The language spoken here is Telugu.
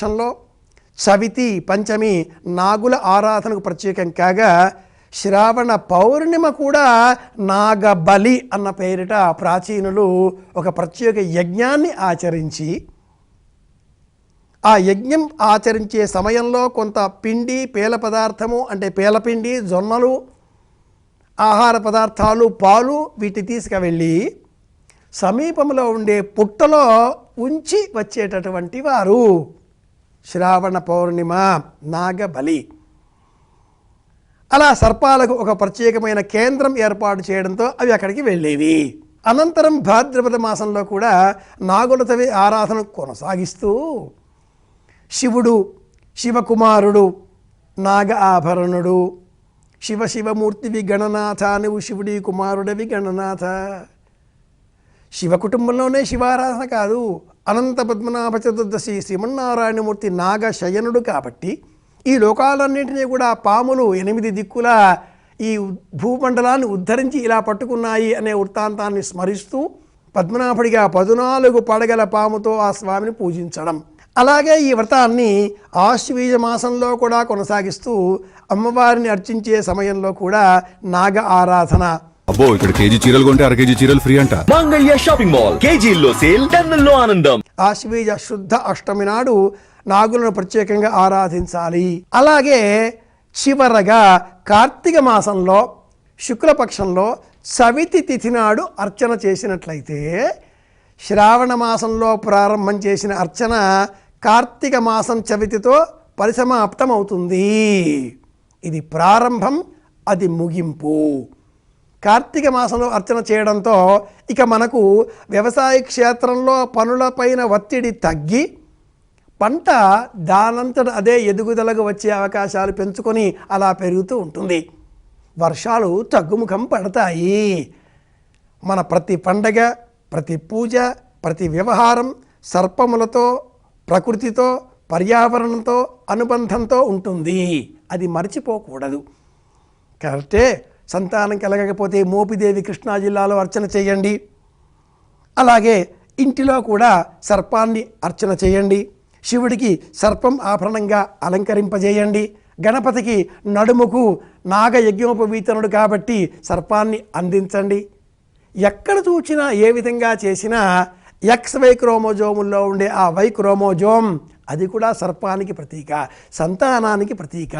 లో చవితి పంచమి నాగుల ఆరాధనకు ప్రత్యేకం కాగా శ్రావణ పౌర్ణిమ కూడా నాగబలి అన్న పేరిట ప్రాచీనులు ఒక ప్రత్యేక యజ్ఞాన్ని ఆచరించి ఆ యజ్ఞం ఆచరించే సమయంలో కొంత పిండి పేల పదార్థము అంటే పేలపిండి జొన్నలు ఆహార పదార్థాలు పాలు వీటి తీసుకువెళ్ళి సమీపంలో ఉండే పుట్టలో ఉంచి వచ్చేటటువంటి వారు శ్రావణ పౌర్ణిమ నాగబలి. అలా సర్పాలకు ఒక ప్రత్యేకమైన కేంద్రం ఏర్పాటు చేయడంతో అవి అక్కడికి వెళ్ళేవి. అనంతరం భాద్రపద మాసంలో కూడా నాగులతవి ఆరాధన కొనసాగిస్తూ శివుడు శివకుమారుడు నాగ ఆభరణుడు శివమూర్తివి గణనాథ నువ్వు శివుడి కుమారుడవి గణనాథ. శివ కుటుంబంలోనే శివారాధన కాదు, అనంత పద్మనాభ చతుర్దశి శ్రీమన్నారాయణమూర్తి నాగశయనుడు కాబట్టి ఈ లోకాలన్నింటినీ కూడా పాములు 8 దిక్కుల ఈ భూమండలాన్ని ఉద్ధరించి ఇలా పట్టుకున్నాయి అనే వృత్తాంతాన్ని స్మరిస్తూ పద్మనాభుడిగా 14 పడగల పాముతో ఆ స్వామిని పూజించడం. అలాగే ఈ వ్రతాన్ని ఆశ్వీజ మాసంలో కూడా కొనసాగిస్తూ అమ్మవారిని అర్చించే సమయంలో కూడా నాగ ఆరాధన. అబ్బో, ఇక్కడ కేజీ చీరలు కొంటే అర కేజీ చీరలు ఫ్రీ అంట. మంగళ్య షాపింగ్ మాల్, కేజీల్లో సేల్, టన్నుల్లో ఆనందం. ఆశ్వీజ శుద్ధ అష్టమి నాడు నాగులను ప్రత్యేకంగా ఆరాధించాలి. అలాగే చివరగా కార్తీక మాసంలో శుక్లపక్షంలో చవితి తిథి నాడు అర్చన చేసినట్లయితే శ్రావణ మాసంలో ప్రారంభం చేసిన అర్చన కార్తీక మాసం చవితితో పరిసమాప్తం అవుతుంది. ఇది ప్రారంభం, అది ముగింపు. కార్తీక మాసంలో అర్చన చేయడంతో ఇక మనకు వ్యవసాయ క్షేత్రంలో పనులపైన ఒత్తిడి తగ్గి పంట దానంతట అదే ఎదుగుదలకు వచ్చే అవకాశాలు పెంచుకొని అలా పెరుగుతూ ఉంటుంది. వర్షాలు తగ్గుముఖం పడతాయి. మన ప్రతి పండగ, ప్రతి పూజ, ప్రతి వ్యవహారం సర్పములతో, ప్రకృతితో, పర్యావరణంతో అనుబంధంతో ఉంటుంది. అది మర్చిపోకూడదు. కాబట్టి సంతానం కలగకపోతే మోపిదేవి కృష్ణా జిల్లాలో అర్చన చేయండి. అలాగే ఇంటిలో కూడా సర్పాన్ని అర్చన చేయండి. శివుడికి సర్పం ఆభరణంగా అలంకరింపజేయండి. గణపతికి నడుముకు నాగ యజ్ఞోపవీతనుడు కాబట్టి సర్పాన్ని అందించండి. ఎక్కడ చూసినా ఏ విధంగా చేసినా XY క్రోమోజోముల్లో ఉండే ఆ Y క్రోమోజోమ్ అది కూడా సర్పానికి ప్రతీక, సంతానానికి ప్రతీక.